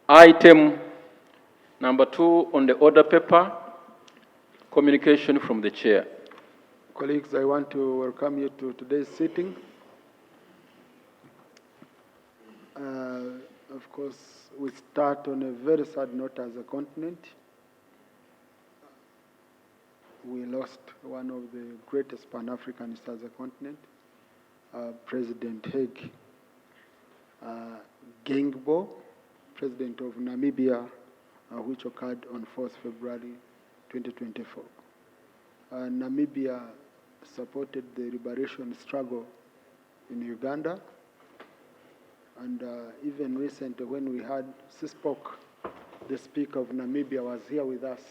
Item number 2 on the order paper, communication from the chair. Colleagues, I want to welcome you to today's sitting. Of course, we start on a very sad note as a continent. We lost one of the greatest Pan-Africanists as a continent, President Hage Geingob, President of Namibia, which occurred on 4th February 2024. Namibia supported the liberation struggle in Uganda, and even recently when we had CISPOC, the Speaker of Namibia was here with us,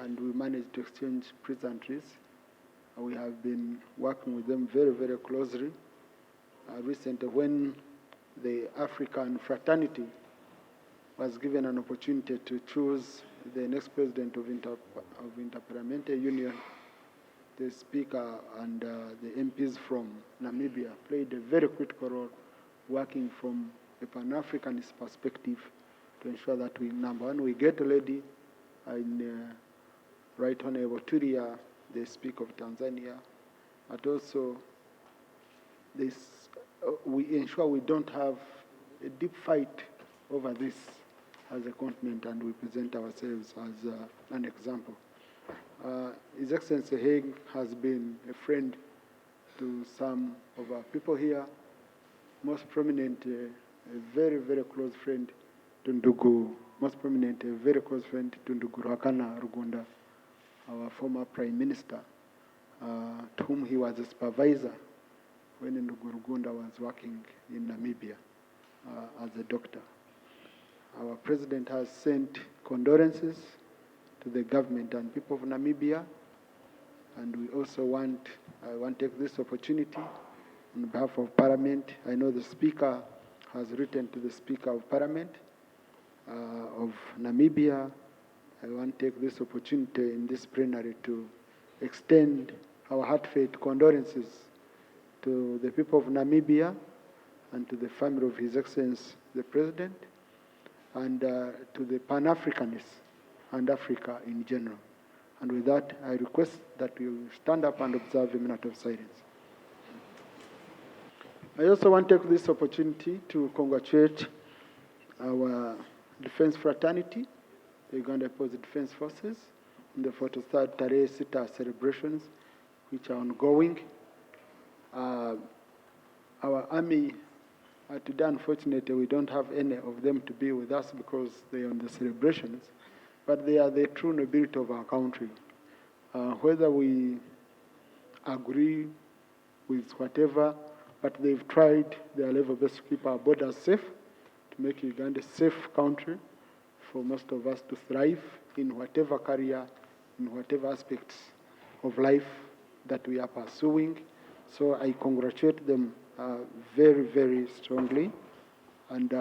and we managed to exchange pleasantries. We have been working with them very, very closely. Recently, when the African fraternity was given an opportunity to choose the next president of Interparliamentary Union, the Speaker and the MPs from Namibia played a very critical role, working from a Pan-Africanist perspective to ensure that we, number one, we get a lady in Right Honorable Turia, the Speaker of Tanzania, but also this, we ensure we don't have a deep fight over this as a continent, and we present ourselves as an example. His Excellency Hage has been a friend to some of our people here, most prominent, a very, very close friend to Ndugu, most prominent, a very close friend to Ndugu Rugunda, our former Prime Minister, to whom he was a supervisor when Ndugu Rugunda was working in Namibia as a doctor. Our President has sent condolences to the government and people of Namibia, and we also I want to take this opportunity on behalf of Parliament. I know the Speaker has written to the Speaker of Parliament of Namibia. I want to take this opportunity in this plenary to extend our heartfelt condolences to the people of Namibia and to the family of His Excellency the President, and to the Pan-Africanists and Africa in general. And with that, I request that you stand up and observe a minute of silence. I also want to take this opportunity to congratulate our defense fraternity, the Uganda People's Defense Forces, on the 43rd Tarehe Sita celebrations, which are ongoing. Our army, today, unfortunately, we don't have any of them to be with us because they are on the celebrations, but they are the true nobility of our country. Whether we agree with whatever, but they've tried their level best to keep our borders safe, to make Uganda a safe country for most of us to thrive in whatever career, in whatever aspects of life that we are pursuing. So I congratulate them very, very strongly. And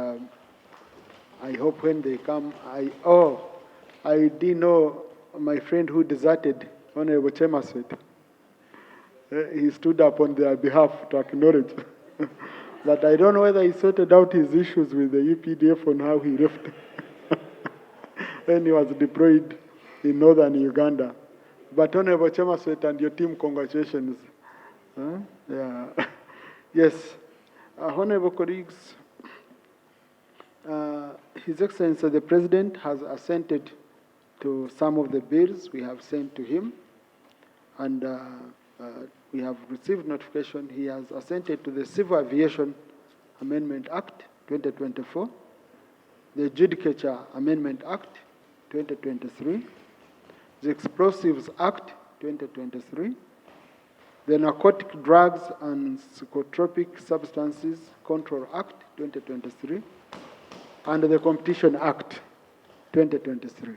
I hope when they come, I did know my friend who deserted, Honorable Chemaswet. He stood up on their behalf to acknowledge. But I don't know whether he sorted out his issues with the UPDF on how he left when he was deployed in northern Uganda. But Honorable Chemaswet and your team, congratulations. Yeah. Yes. Honorable colleagues, His Excellency the President has assented to some of the bills we have sent to him, and we have received notification he has assented to the Civil Aviation Amendment Act 2024, the Judicature Amendment Act 2023, the Explosives Act 2023, the Narcotic Drugs and Psychotropic Substances Control Act 2023, and the Competition Act 2023.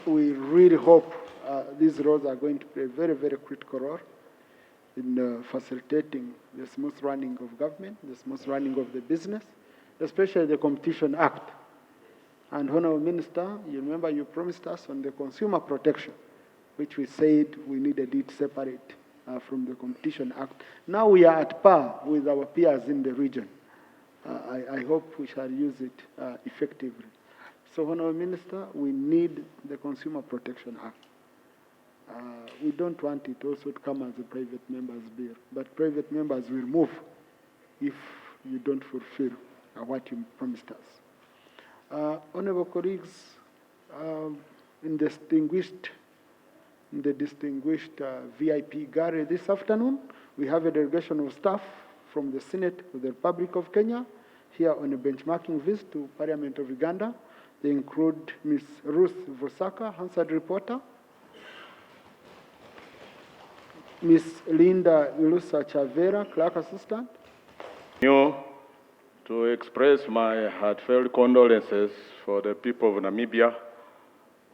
We really hope these laws are going to play a very, very critical role in facilitating the smooth running of government, the smooth running of the business, especially the Competition Act. And Honorable Minister, you remember you promised us on the consumer protection, which we said we needed it separate from the Competition Act. Now we are at par with our peers in the region. I hope we shall use it effectively. So, Honourable Minister, we need the Consumer Protection Act. We don't want it also to come as a private member's bill, but private members will move if you don't fulfill what you promised us. Honourable colleagues, in the distinguished VIP gallery this afternoon, we have a delegation of staff from the Senate of the Republic of Kenya here on a benchmarking visit to Parliament of Uganda. They include Ms. Ruth Vosaka, Hansard reporter, Ms. Linda Ilusa Chavera, clerk assistant. To express my heartfelt condolences for the people of Namibia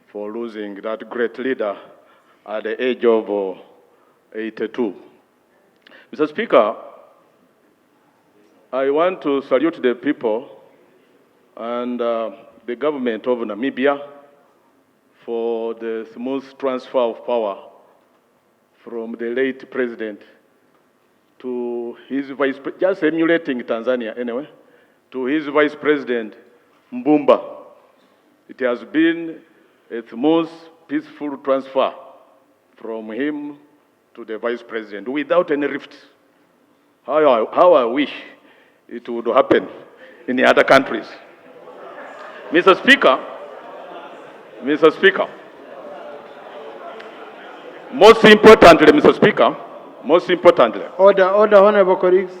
for losing that great leader at the age of 82. Mr. Speaker, I want to salute the people and the government of Namibia for the smooth transfer of power from the late president to his vice president, just emulating Tanzania anyway, to his vice president, Mbumba. It has been a smooth, peaceful transfer from him to the vice president without any rift. How I wish it would happen in the other countries. Mr. Speaker, most importantly, Mr. Speaker, Order, honourable colleagues.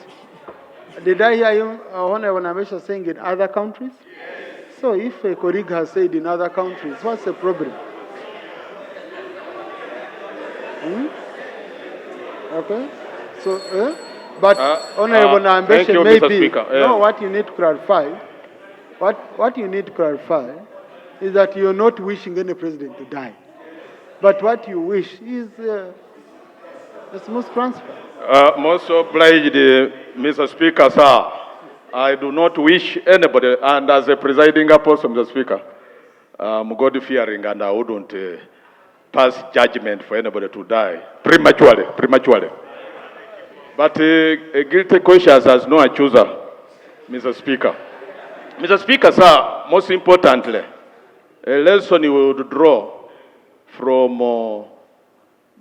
Did I hear you, Honourable Namesha, saying in other countries? Yes. So if a colleague has said in other countries, what's the problem? Okay. So, but Honourable Namesha, maybe, no, what you need to clarify, what you need to clarify is that you're not wishing any president to die. But what you wish is a smooth transfer. Most obliged, Mr. Speaker, sir. I do not wish anybody, and as a presiding apostle, Mr. Speaker, I'm God-fearing, and I wouldn't pass judgment for anybody to die prematurely. But a guilty conscience has no accuser, Mr. Speaker. Mr. Speaker, sir, most importantly, a lesson you would draw from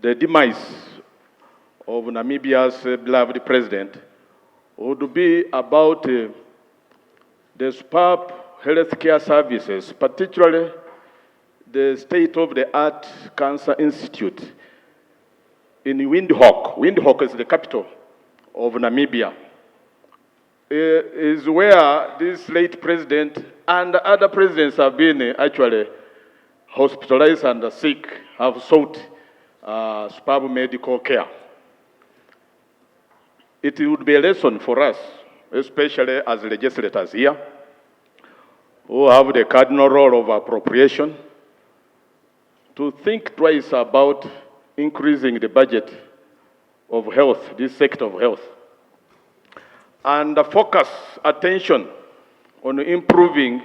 the demise of Namibia's beloved president would be about the superb healthcare services, particularly the state-of-the-art cancer institute in Windhoek. Windhoek is the capital of Namibia. Is where this late president and other presidents have been actually hospitalized and sick, have sought superb medical care. It would be a lesson for us, especially as legislators here, who have the cardinal role of appropriation, to think twice about increasing the budget of health, this sector of health, and focus attention on improving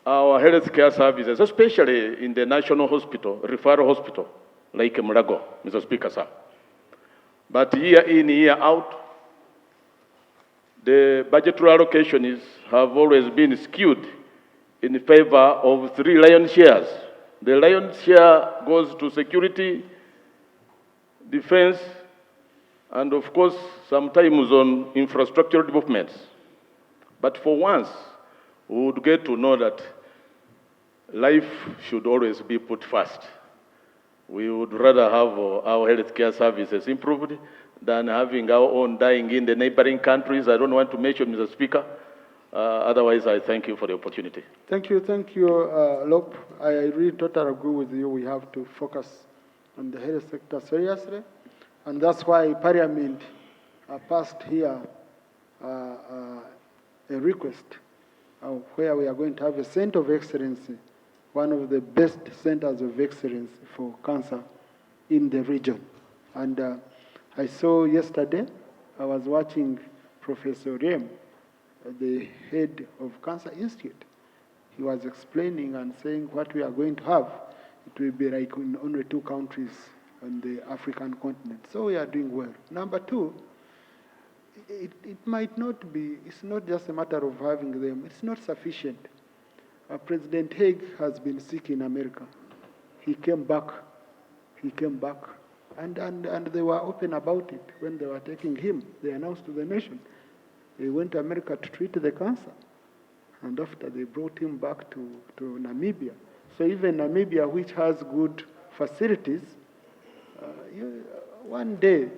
our healthcare services, especially in the national hospital, referral hospital, like Mulago, Mr. Speaker, sir. But year in, year out, the budgetary allocations have always been skewed in favor of 3 lion shares. The lion's share goes to security, defense, and of course, sometimes on infrastructural developments. But for once, we would get to know that life should always be put first. We would rather have our healthcare services improved than having our own dying in the neighboring countries. I don't want to mention, Mr. Speaker. Otherwise, I thank you for the opportunity. Thank you, Lop. I really totally agree with you. We have to focus on the health sector seriously. And that's why Parliament passed here a request where we are going to have a center of excellence, one of the best centers of excellence for cancer in the region. And I saw yesterday, I was watching Professor Riem, the head of Cancer Institute. He was explaining and saying what we are going to have, it will be like in only 2 countries on the African continent. So we are doing well. Number 2, it might not be, it's not just a matter of having them, it's not sufficient. President Haig has been sick in America. He came back, and they were open about it when they were taking him. They announced to the nation. He went to America to treat the cancer, and after they brought him back to Namibia. So even Namibia, which has good facilities, one day,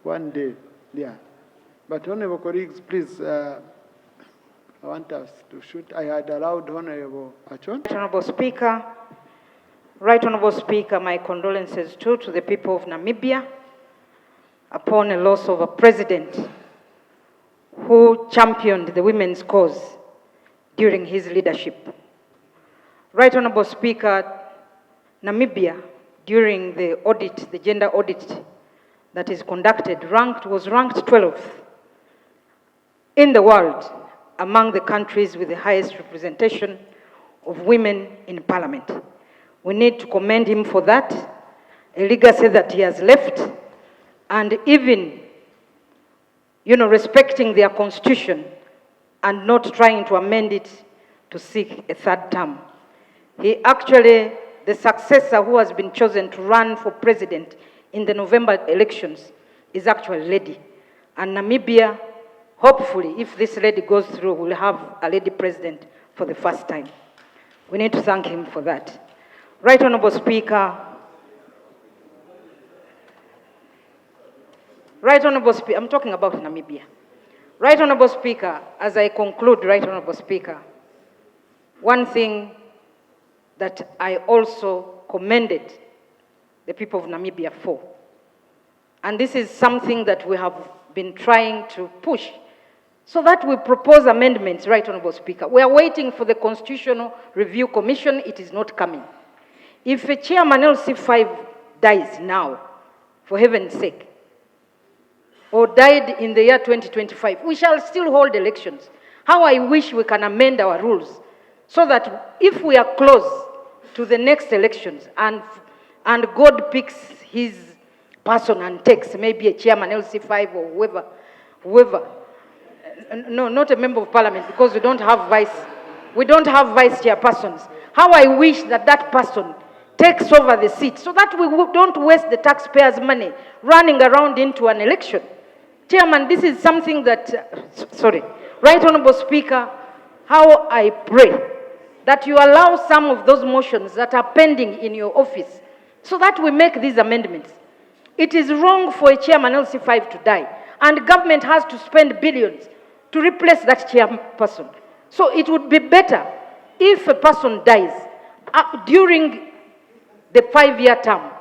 one day, yeah. But honorable colleagues, please, I want us to shoot. I had allowed Honorable Achon. Right Honorable Speaker, my condolences too to the people of Namibia upon a loss of a president who championed the women's cause during his leadership. Right Honorable Speaker, Namibia, during the audit, the gender audit that is conducted, was ranked 12th in the world among the countries with the highest representation of women in parliament. We need to commend him for that, a legacy that he has left, and even, respecting their constitution and not trying to amend it to seek a third term. He actually, the successor who has been chosen to run for president in the November elections is actually a lady. And Namibia, hopefully, if this lady goes through, will have a lady president for the first time. We need to thank him for that. Right Honorable Speaker, I'm talking about Namibia. Right Honorable Speaker, as I conclude, Right Honorable Speaker, one thing that I also commended the people of Namibia for, and this is something that we have been trying to push, so that we propose amendments, Right Honorable Speaker. We are waiting for the Constitutional Review Commission. It is not coming. If a Chairman LC5 dies now, for heaven's sake, or died in the year 2025, we shall still hold elections. How I wish we can amend our rules so that if we are close to the next elections and God picks his person and takes maybe a Chairman LC5 or whoever, no, not a member of parliament, because we don't have vice chairpersons. How I wish that person takes over the seat so that we don't waste the taxpayers' money running around into an election. Chairman, this is something that, Right Honorable Speaker, how I pray that you allow some of those motions that are pending in your office so that we make these amendments. It is wrong for a Chairman LC5 to die, and government has to spend billions to replace that chairperson. So it would be better if a person dies during the 5-year term,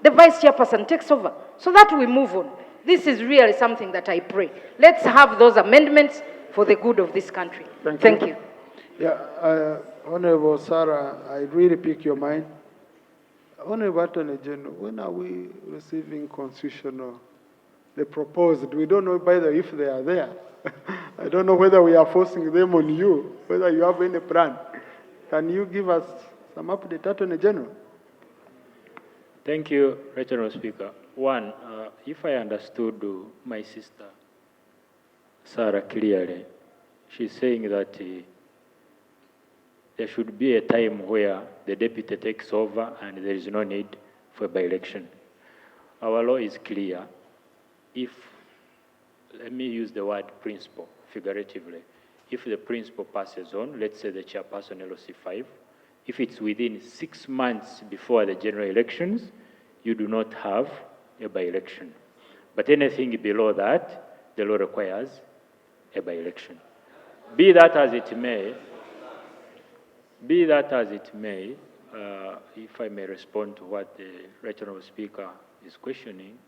the vice chairperson takes over so that we move on. This is really something that I pray. Let's have those amendments for the good of this country. Thank you. Yeah, Honorable Sarah, I really pick your mind. Honorable Attorney General, when are we receiving the proposed? We don't know, by the way, if they are there. I don't know whether we are forcing them on you, whether you have any plan. Can you give us some update, Attorney General? Thank you, Right Honourable Speaker. One, if I understood my sister, Sarah, clearly, she's saying that there should be a time where the deputy takes over and there is no need for by-election. Our law is clear. If, let me use the word principle figuratively, if the principle passes on, let's say the chairperson LOC5, if it's within 6 months before the general elections, you do not have a by-election. But anything below that, the law requires a by-election. Be that as it may, if I may respond to what the Right Honourable Speaker is questioning,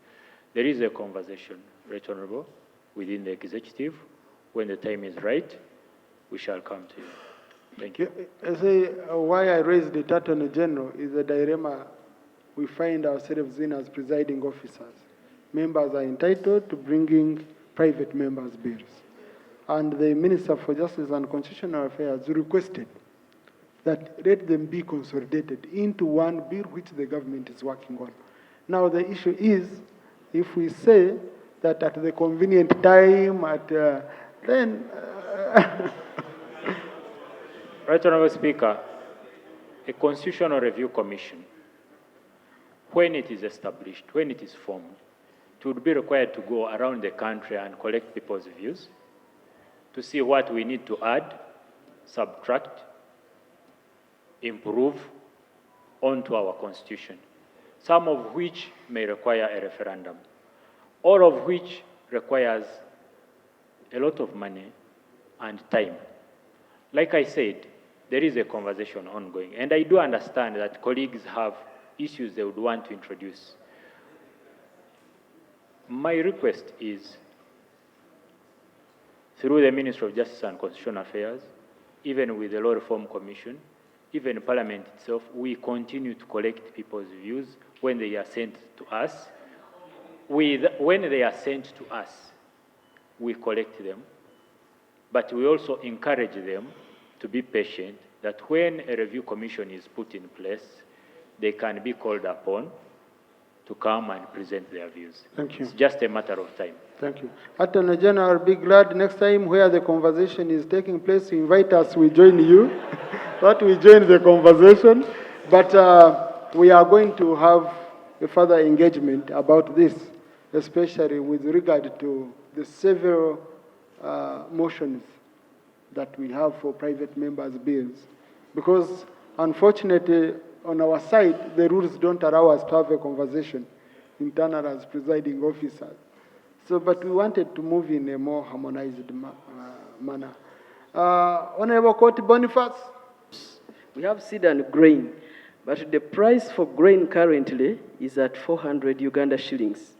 there is a conversation, Right Honourable, within the executive. When the time is right, we shall come to you. Thank you. I say, why I raised it, Attorney General, is a dilemma we find ourselves in as presiding officers. Members are entitled to bringing private members' bills. And the Minister for Justice and Constitutional Affairs requested that let them be consolidated into one bill which the government is working on. Now the issue is, if we say that at the convenient time, then... Right Honourable Speaker, a Constitutional Review Commission, when it is established, when it is formed, it would be required to go around the country and collect people's views to see what we need to add, subtract, improve onto our Constitution, some of which may require a referendum, all of which requires a lot of money and time. Like I said, there is a conversation ongoing, and I do understand that colleagues have issues they would want to introduce. My request is, through the Ministry of Justice and Constitutional Affairs, even with the Law Reform Commission, even Parliament itself, we continue to collect people's views when they are sent to us. When they are sent to us, we collect them, but we also encourage them to be patient, that when a review commission is put in place, they can be called upon to come and present their views. Thank you. It's just a matter of time. Thank you. Attorney General, I'll be glad next time where the conversation is taking place, to invite us, we join you, that we join the conversation. But we are going to have a further engagement about this, especially with regard to the several motions that we have for private members' bills. Because unfortunately, on our side, the rules don't allow us to have a conversation internal as presiding officers. So, but we wanted to move in a more harmonized manner. Honorable Court Boniface. We have seed and grain, but the price for grain currently is at 400 Uganda shillings.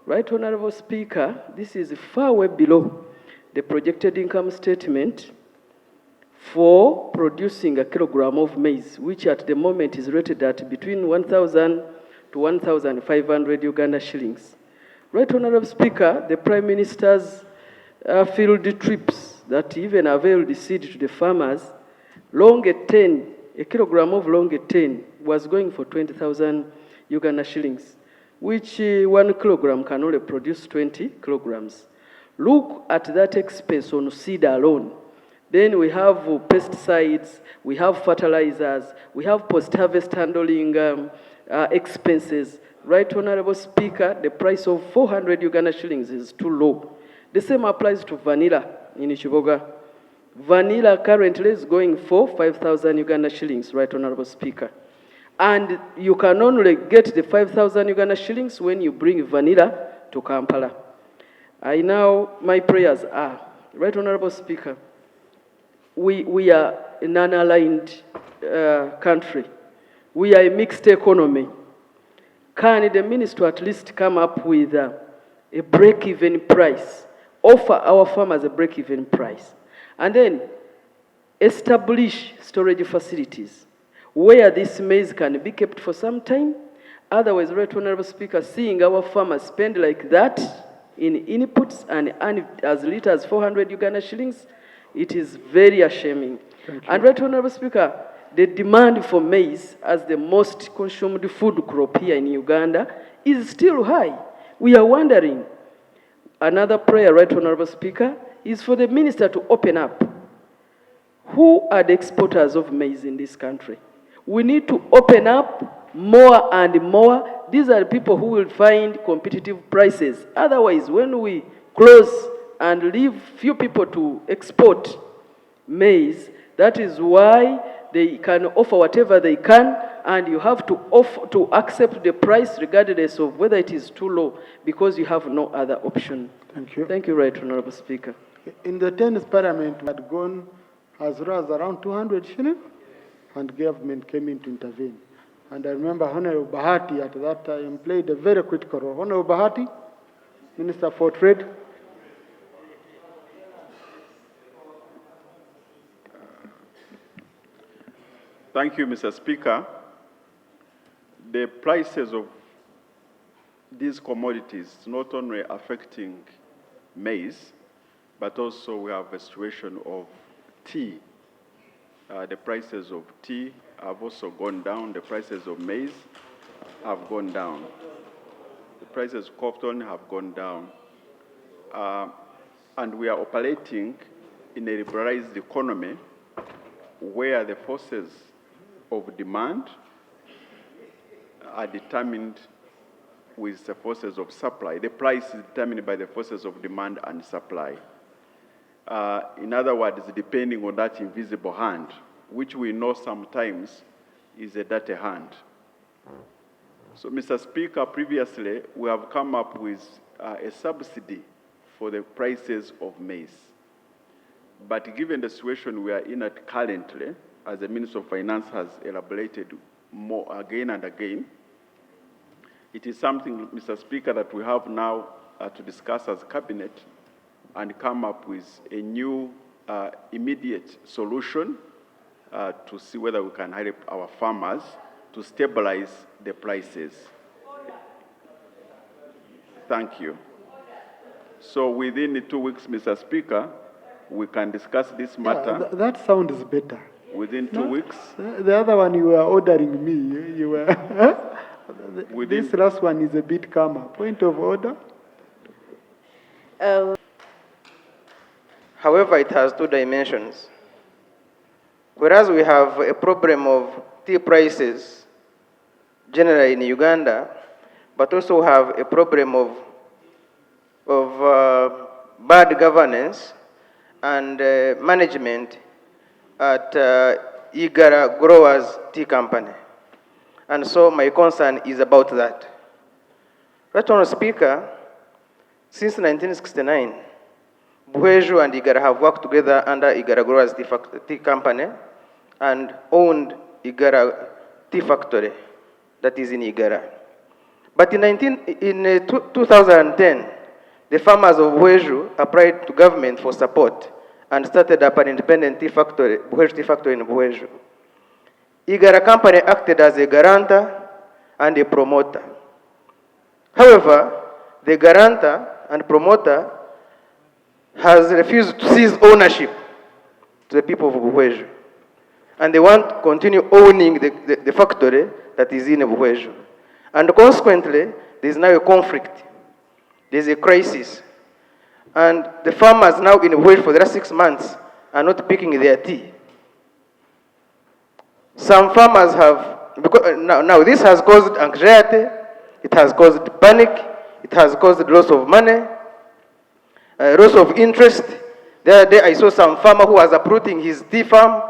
Right, Honorable Speaker, this is far way below the projected income statement for producing a kilogram of maize, which at the moment is rated at between 1,000 to 1,500 Uganda shillings. Right, Honorable Speaker, the Prime Minister's field trips that even availed the seed to the farmers, a kilogram of longe 10 was going for 20,000 Uganda shillings, which 1 kilogram can only produce 20 kilograms. Look at that expense on seed alone. Then we have pesticides, we have fertilizers, we have post-harvest handling expenses. Right, Honorable Speaker, the price of 400 Uganda shillings is too low. The same applies to vanilla in Chiboga. Vanilla currently is going for 5,000 Uganda shillings, right, Honorable Speaker. And you can only get the 5,000 Uganda shillings when you bring vanilla to Kampala. My prayers are, right, Honorable Speaker, we are a non-aligned country. We are a mixed economy. Can the minister at least come up with a break-even price, offer our farmers a break-even price, and then establish storage facilities where this maize can be kept for some time? Otherwise, right, Honorable Speaker, seeing our farmers spend like that in inputs and earn as little as 400 Uganda shillings, it is very ashamed. And right, Honorable Speaker, the demand for maize as the most consumed food crop here in Uganda is still high. We are wondering. Another prayer, right, Honorable Speaker, is for the minister to open up. Who are the exporters of maize in this country? We need to open up more and more. These are the people who will find competitive prices. Otherwise, when we close and leave few people to export maize, that is why they can offer whatever they can, and you have to accept the price regardless of whether it is too low, because you have no other option. Thank you. Thank you, Right Honorable Speaker. In the 10th Parliament, we had gone as low as around 200 shillings, and government came in to intervene. And I remember Honorable Bahati at that time played a very critical role. Honorable Bahati, Minister for Trade. Thank you, Mr. Speaker. The prices of these commodities not only affecting maize, but also we have a situation of tea. The prices of tea have also gone down. The prices of maize have gone down. The prices of cotton have gone down. and we are operating in a liberalized economy where the forces of demand are determined with the forces of supply. The price is determined by the forces of demand and supply. In other words, depending on that invisible hand, which we know sometimes is a dirty hand. So, Mr. Speaker, previously we have come up with a subsidy for the prices of maize. But given the situation we are in at currently, as the Minister of Finance has elaborated more again and again, it is something, Mr. Speaker, that we have now to discuss as Cabinet and come up with a new immediate solution to see whether we can help our farmers to stabilize the prices. Thank you. So within the 2 weeks, Mr. Speaker, we can discuss this matter. Yeah, that sounds better. Within 2 weeks? The other one you were ordering me, you were... This last one is a bit calmer. Point of order. However, it has two dimensions. Whereas we have a problem of tea prices generally in Uganda, but also have a problem of bad governance and management at Igara Growers Tea Company. And so my concern is about that. Right, Honourable Speaker, since 1969, Buheju and Igara have worked together under Igara Growers Tea Company and owned Igara Tea Factory that is in Igara. But in 2010, the farmers of Buheju applied to government for support and started up an independent tea factory, Buheju Tea Factory in Buheju. Igara company acted as a guarantor and a promoter. However, the guarantor and promoter has refused to seize ownership to the people of Buheju. And they want to continue owning the factory that is in Buheju. And consequently, there is now a conflict. There is a crisis. And the farmers now in Buheju for the last 6 months are not picking their tea. Some farmers have, because now this has caused anxiety, it has caused panic, it has caused loss of money, loss of interest. The other day I saw some farmer who was uprooting his tea farm,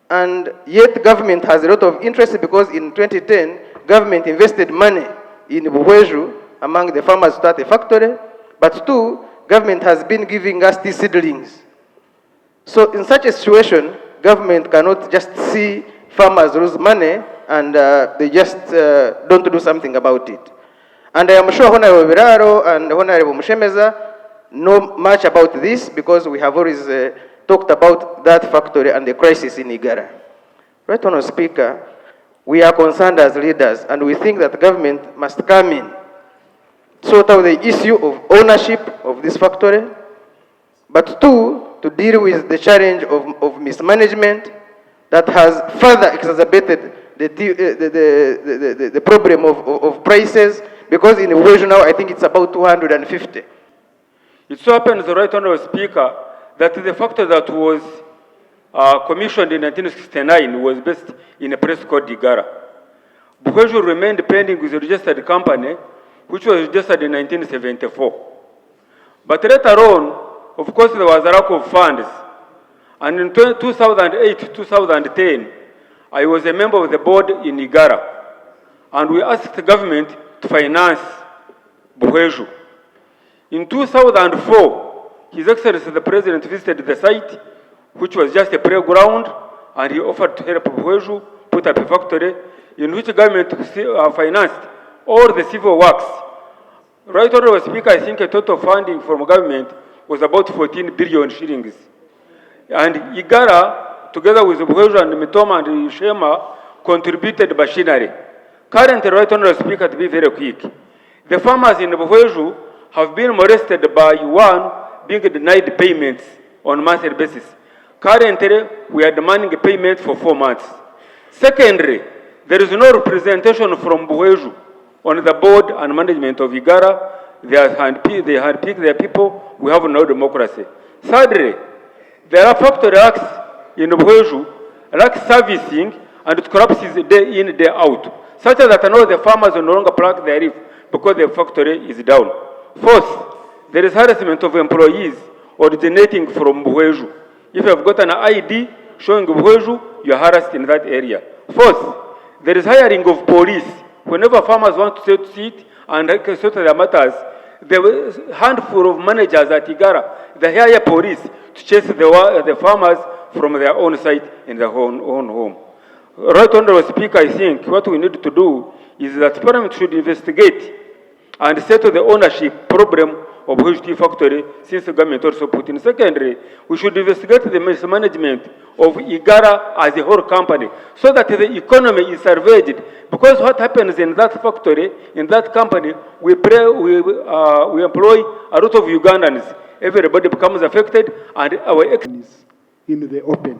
and yet government has a lot of interest because in 2010, government invested money in Buheju among the farmers to start a factory, but two, government has been giving us tea seedlings. So in such a situation, government cannot just see farmers lose money and they just don't do something about it. And I am sure Honorable Biraro and Honorable Mushemeza know much about this because we have always talked about that factory and the crisis in Igara. Right, Honorable Speaker, we are concerned as leaders and we think that government must come in, sort out the issue of ownership of this factory, but two, to deal with the challenge of mismanagement that has further exacerbated the problem of prices, because in Buheju now I think it's about 250. It so happens, Right Honourable Speaker, that the factory that was commissioned in 1969 was based in a place called Igara. Buheju remained pending with a registered company, which was registered in 1974. But later on, of course, there was a lack of funds. And in 2008-2010, I was a member of the board in Igara. And we asked the government to finance Buheju. In 2004, His Excellency the President visited the site, which was just a playground, and he offered to help Buheju put up a factory in which government financed all the civil works. Right Honourable Speaker, I think a total funding from government was about 14 billion shillings. And Igara, together with Buheju and Mitoma and Shema, contributed machinery. Currently, Right Honourable Speaker, to be very quick, the farmers in Buheju have been molested by one being denied payments on a monthly basis. Currently, we are demanding a payment for 4 months. Secondly, there is no representation from Buheju on the board and management of Igara. they handpick their people, we have no democracy. Thirdly, there are factory acts in Buheju, like servicing, and it collapses day in, day out, such that now the farmers no longer pluck their leaf because the factory is down. Fourth, there is harassment of employees originating from Buheju. If you have got an ID showing Buheju, you are harassed in that area. Fourth, there is hiring of police. Whenever farmers want to sit and sort their matters, there was a handful of managers at Igara, they hire police to chase the farmers from their own site in their own home. Right, Honorable Speaker, I think what we need to do is that Parliament should investigate and settle the ownership problem of Buheju Tea Factory, since the government also put in. Secondly, we should investigate the mismanagement of Igara as a whole company, so that the economy is surveyed. Because what happens in that factory, in that company, we employ a lot of Ugandans. Everybody becomes affected, and our in the open.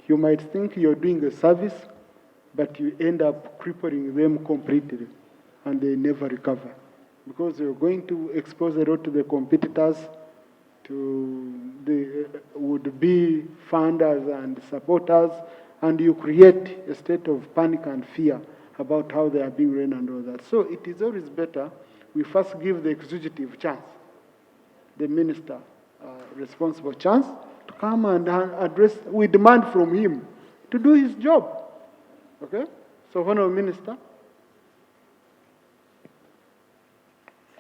You might think you're doing a service, but you end up crippling them completely, and they never recover. Because you're going to expose a lot to the competitors, to the would-be funders and supporters, and you create a state of panic and fear about how they are being run and all that. So it is always better we first give the executive chance, the minister responsible chance to come and address, we demand from him to do his job. Okay? So, Honorable Minister.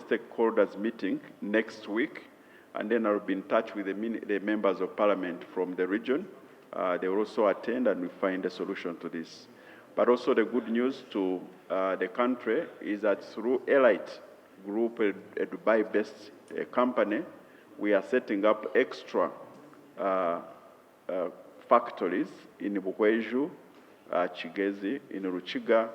Stakeholders meeting next week, and then I'll be in touch with the members of parliament from the region. They will also attend, and we find a solution to this. But also the good news to the country is that through Elite Group, a Dubai-based company, we are setting up extra factories in Buheju, Chigezi, in Ruchiga,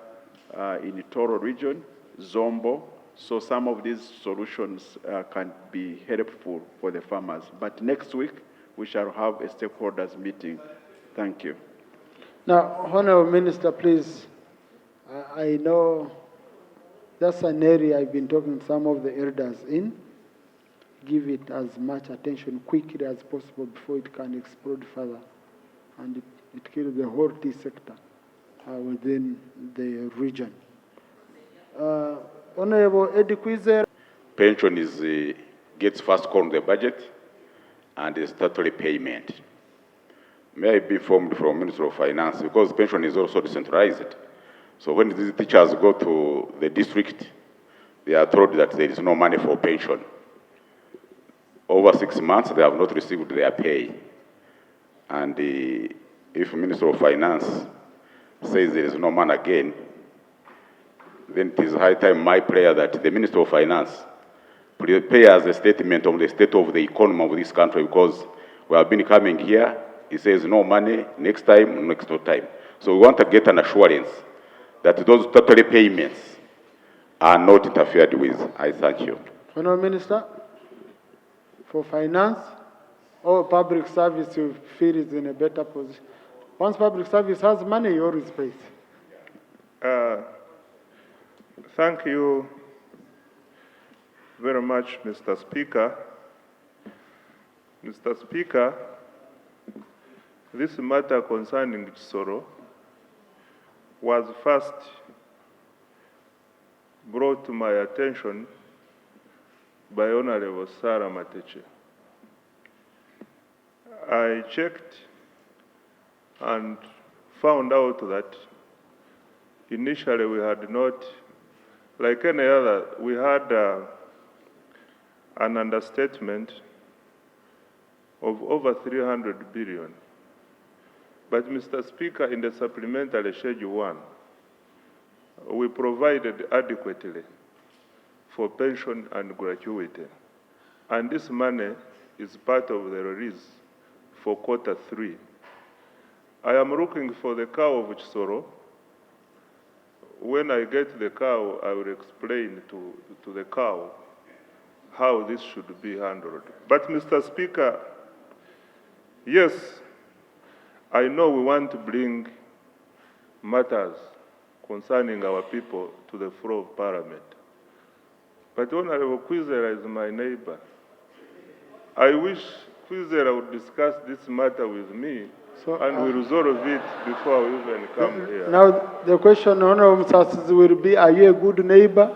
in Toro region, Zombo. So some of these solutions can be helpful for the farmers. But next week, we shall have a stakeholders meeting. Thank you. Now, Honorable Minister, please, I know that's an area I've been talking to some of the elders in. Give it as much attention quickly as possible before it can explode further. And it kills the whole tea sector within the region. Honorable Eddie Kwizer. Pension gets first call on the budget and is statutory payment. May I be informed from Minister of Finance, because pension is also decentralized. So when these teachers go to the district, they are told that there is no money for pension. Over 6 months, they have not received their pay. And if Minister of Finance says there is no money again, then it is high time, my prayer, that the Minister of Finance prepares a statement on the state of the economy of this country, because we have been coming here, he says no money, next time, next no time. So we want to get an assurance that those statutory payments are not interfered with. I thank you. Honourable Minister, for finance, or public service, you feel is in a better position. Once public service has money, you always pays. Thank you very much, Mr. Speaker. Mr. Speaker, this matter concerning Chisoro was first brought to my attention by Honorable Sarah Mateche. I checked and found out that initially we had not, like any other, we had an understatement of over 300 billion. But Mr. Speaker, in the supplementary Schedule 1, we provided adequately for pension and gratuity. And this money is part of the release for Q3. I am looking for the cow of Chisoro. When I get the cow, I will explain to the cow how this should be handled. But Mr. Speaker, yes, I know we want to bring matters concerning our people to the floor of Parliament. But Honorable Kwizera is my neighbor. I wish Kwizera would discuss this matter with me, and we resolve it before we even come here. Now, the question, Honorable Msasizi, will be, are you a good neighbor?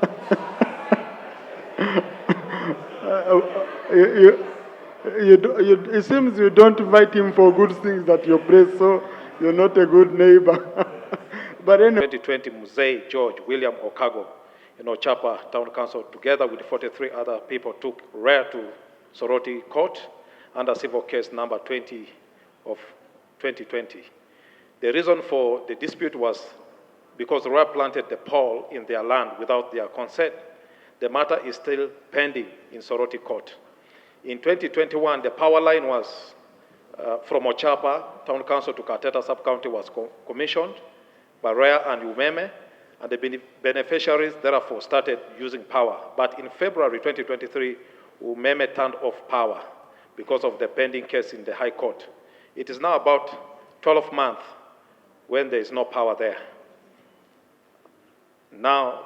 It seems you don't invite him for good things at your place, so you're not a good neighbor. But anyway. 2020, Mzee George William Okago, Chapa Town Council, together with 43 other people, took Rare to Soroti Court under civil case number 20 of 2020. The reason for the dispute was because Rare planted the pole in their land without their consent. The matter is still pending in Soroti Court. In 2021, the power line was from Ochapa Town Council to Kateta Sub-County was commissioned by Rare and Umeme, and the beneficiaries therefore started using power. But in February 2023, Umeme turned off power because of the pending case in the High Court. It is now about 12 months when there is no power there. Now,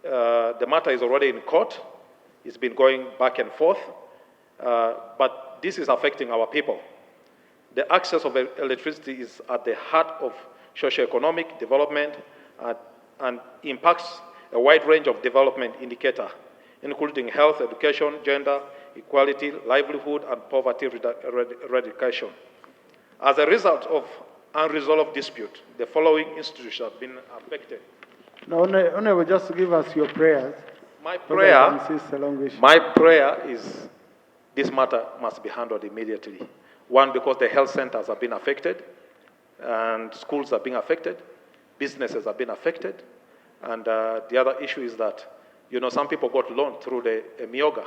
the matter is already in court. It's been going back and forth, but this is affecting our people. The access of electricity is at the heart of socio-economic development and impacts a wide range of development indicators, including health, education, gender, equality, livelihood, and poverty eradication. As a result of unresolved dispute, the following institutions have been affected. Now, Honorable, just give us your prayers. My prayer is this matter must be handled immediately. One, because the health centers have been affected, and schools are being affected, businesses have been affected, and the other issue is that, some people got loan through the Mioga,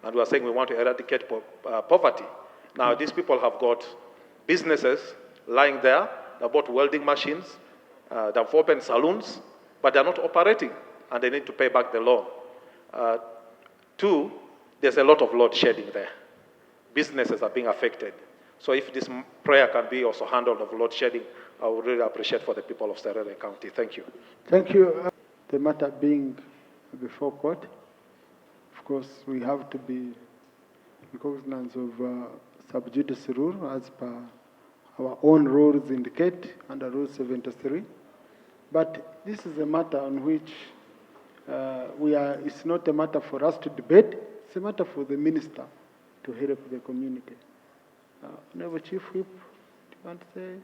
and we are saying we want to eradicate poverty. Now, these people have got businesses lying there, they've bought welding machines, they've opened saloons, but they're not operating, and they need to pay back the loan. Two, there's a lot of load shedding there. Businesses are being affected. So if this prayer can be also handled of load shedding, I would really appreciate for the people of Serere County. Thank you. Thank you. The matter being before court, of course, we have to be in cognizance of sub judice rule as per our own rules indicate under Rule 73. But this is a matter on which it's not a matter for us to debate, it's a matter for the minister to help the community. Honorable Chief Whip, do you want to say?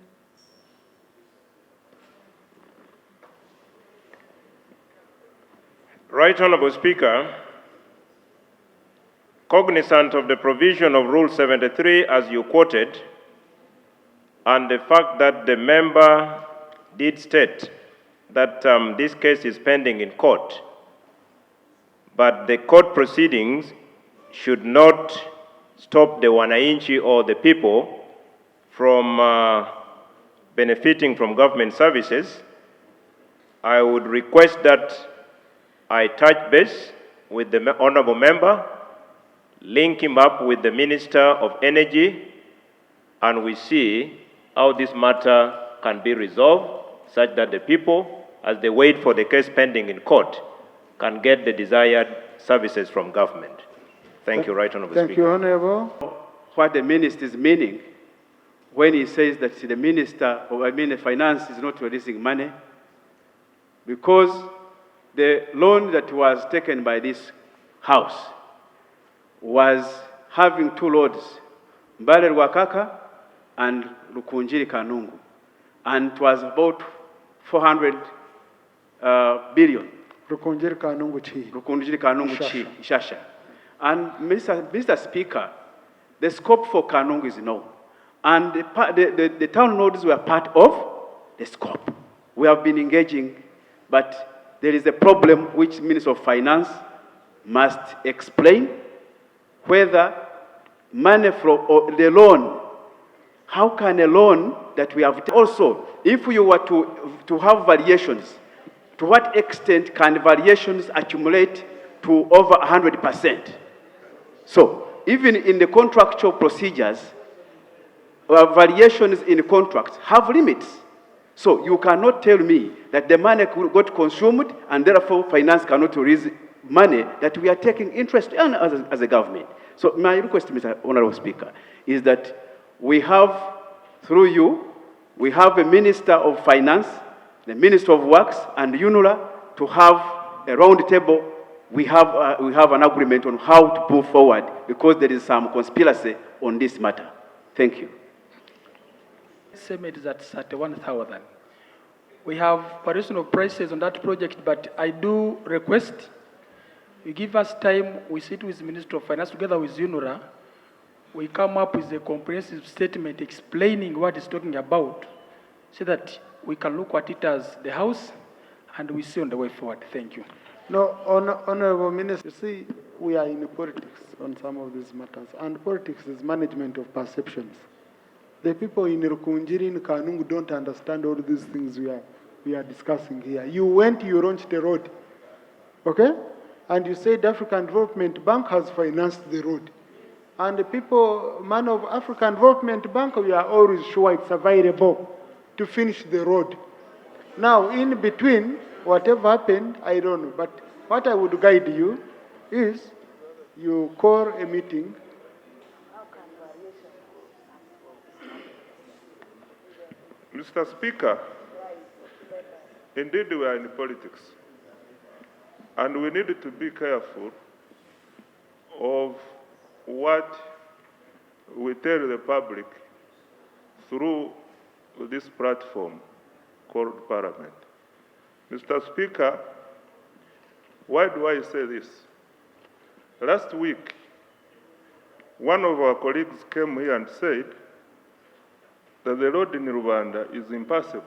Right Honorable Speaker, cognizant of the provision of Rule 73 as you quoted, and the fact that the member did state that this case is pending in court, but the court proceedings should not stop the wananchi or the people from benefiting from government services, I would request that I touch base with the honorable member, link him up with the Minister of Energy, and we see how this matter can be resolved such that the people, as they wait for the case pending in court, can get the desired services from government. Thank you, Right Honorable Speaker. Thank you, Honorable. What the minister is meaning when he says that the minister, or the finance is not releasing money, because the loan that was taken by this house was having two loads, Mbale Rwakaka and Lukunjiri Kanungu, and it was about 400 billion. Lukunjiri Kanungu Chi. Lukunjiri Kanungu Chi, Ishasha. And Mr. Speaker, the scope for Kanungu is known. And the town nodes were part of the scope. We have been engaging, but there is a problem which Minister of Finance must explain whether money from the loan, how can a loan that we have also, if we were to have variations, to what extent can variations accumulate to over 100%? So, even in the contractual procedures, variations in contracts have limits. So, you cannot tell me that the money got consumed and therefore finance cannot release money that we are taking interest in as a government. So my request, Mr. Honorable Speaker, is that we have, through you, we have a Minister of Finance, the Minister of Works, and UNURA to have a round table. We have an agreement on how to move forward because there is some conspiracy on this matter. Thank you. Estimate is at 31,000. We have variation of prices on that project, but I do request you give us time. We sit with the Minister of Finance together with UNURA. We come up with a comprehensive statement explaining what it's talking about so that we can look at it as the House and we see on the way forward. Thank you. No, Honorable Minister, you see, we are in politics on some of these matters, and politics is management of perceptions. The people in Rukunjiri, in Kanungu don't understand all these things we are discussing here. You launched a road, okay? And you said African Development Bank has financed the road. And the people, man of African Development Bank, we are always sure it's available to finish the road. Now, in between, whatever happened, I don't know. But what I would guide you is you call a meeting. Mr. Speaker, indeed we are in politics. And we need to be careful of what we tell the public through this platform called Parliament. Mr. Speaker, why do I say this? Last week, one of our colleagues came here and said that the road in Rwanda is impassable,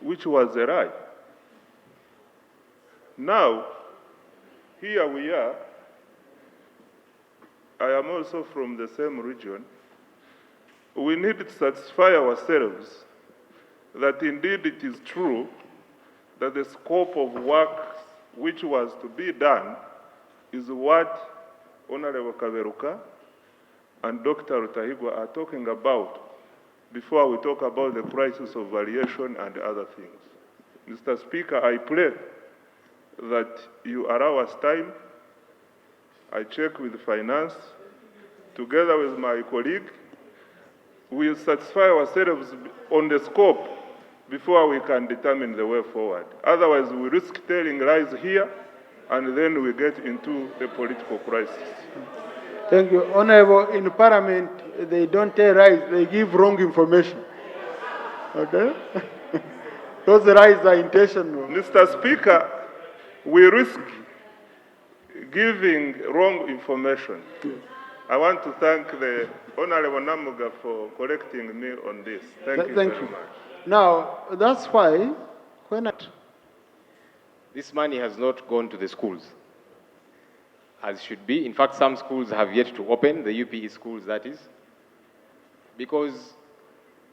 which was a lie. Now, here we are. I am also from the same region. We need to satisfy ourselves that indeed it is true that the scope of work which was to be done is what Honorable Kaberuka and Dr. Rutahigwa are talking about before we talk about the crisis of variation and other things. Mr. Speaker, I pray that you allow us time. I check with finance, together with my colleague. We'll satisfy ourselves on the scope before we can determine the way forward. Otherwise, we risk telling lies here, and then we get into a political crisis. Thank you. Honorable, in Parliament, they don't tell lies, they give wrong information. Okay? Those lies are intentional. Mr. Speaker, we risk giving wrong information. Yes. I want to thank the Honorable Namuga for correcting me on this. Thank you very much. Now, that's why when this money has not gone to the schools as should be. In fact, some schools have yet to open, the UPE schools that is, because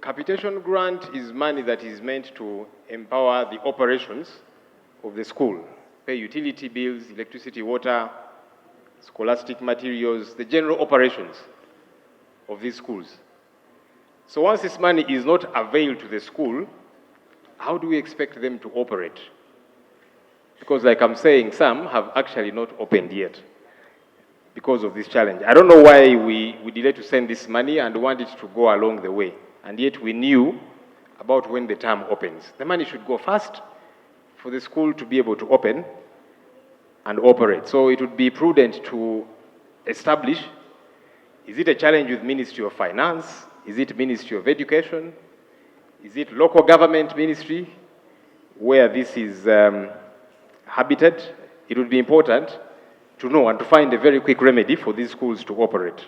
capitation grant is money that is meant to empower the operations of the school, pay utility bills, electricity, water, scholastic materials, the general operations of these schools. So once this money is not availed to the school, how do we expect them to operate? Because like I'm saying, some have actually not opened yet because of this challenge. I don't know why we delay to send this money and want it to go along the way. And yet we knew about when the term opens. The money should go fast for the school to be able to open and operate. So it would be prudent to establish, is it a challenge with Ministry of Finance? Is it Ministry of Education? Is it local government ministry where this is habited? It would be important to know and to find a very quick remedy for these schools to operate.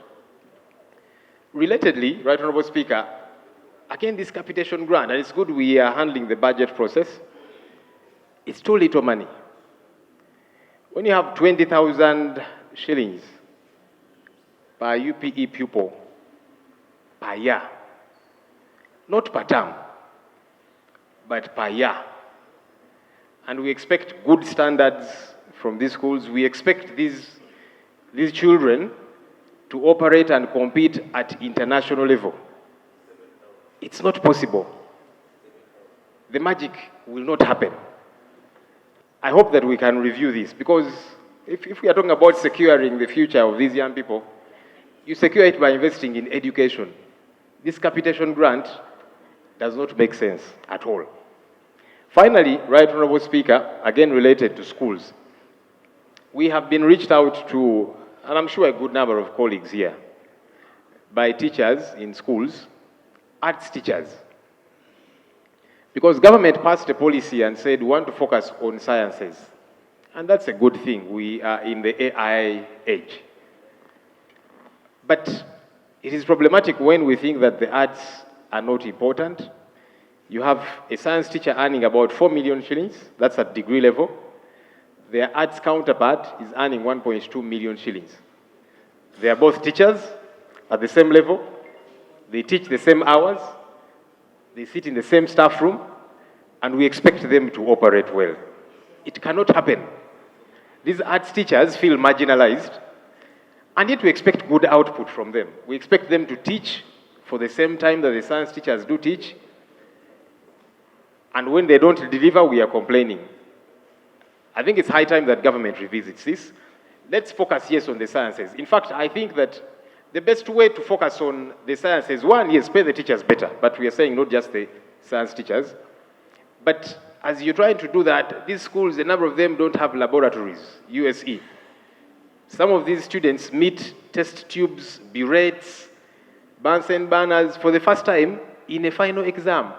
Relatedly, Right Honourable Speaker, again this capitation grant, and it's good we are handling the budget process, it's too little money. When you have 20,000 shillings per UPE pupil per year, not per term, but per year, and we expect good standards from these schools, we expect these children to operate and compete at international level. It's not possible. The magic will not happen. I hope that we can review this, because if we are talking about securing the future of these young people, you secure it by investing in education. This capitation grant does not make sense at all. Finally, Right Honorable Speaker, again related to schools, we have been reached out to, and I'm sure a good number of colleagues here, by teachers in schools, arts teachers. Because government passed a policy and said we want to focus on sciences. And that's a good thing. We are in the AI age. But it is problematic when we think that the arts are not important. You have a science teacher earning about 4 million shillings, that's at degree level. Their arts counterpart is earning 1.2 million shillings. They are both teachers at the same level. They teach the same hours. They sit in the same staff room, and we expect them to operate well. It cannot happen. These arts teachers feel marginalized, and yet we expect good output from them. We expect them to teach for the same time that the science teachers do teach, and when they don't deliver, we are complaining. I think it's high time that government revisits this. Let's focus, yes, on the sciences. In fact, I think that the best way to focus on the sciences, one, yes, pay the teachers better, but we are saying not just the science teachers. But as you're trying to do that, these schools, a number of them don't have laboratories, USE. Some of these students meet test tubes, burettes, Bunsen burners for the first time in a final exam.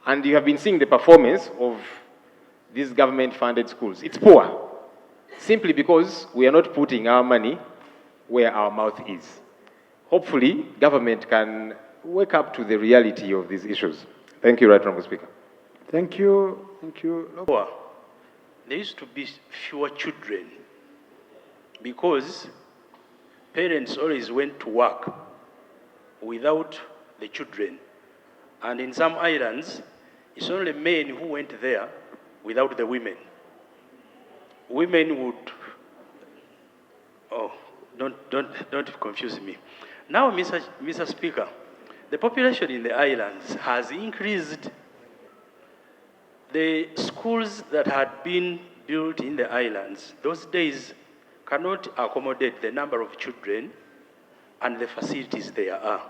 And you have been seeing the performance of these government-funded schools. It's poor, simply because we are not putting our money where our mouth is. Hopefully, government can wake up to the reality of these issues. Thank you, Right Honourable Speaker. Thank you. Thank you. There used to be fewer children because parents always went to work without the children. And in some islands, it's only men who went there without the women. Women would, don't confuse me. Now, Mr. Speaker, the population in the islands has increased. The schools that had been built in the islands, those days cannot accommodate the number of children and the facilities there are.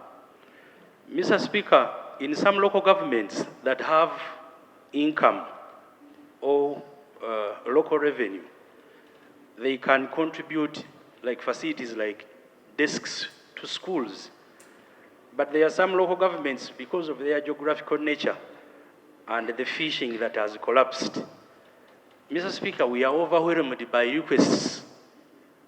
Mr. Speaker, in some local governments that have income or local revenue, they can contribute like facilities like desks to schools. But there are some local governments, because of their geographical nature and the fishing that has collapsed. Mr. Speaker, we are overwhelmed by requests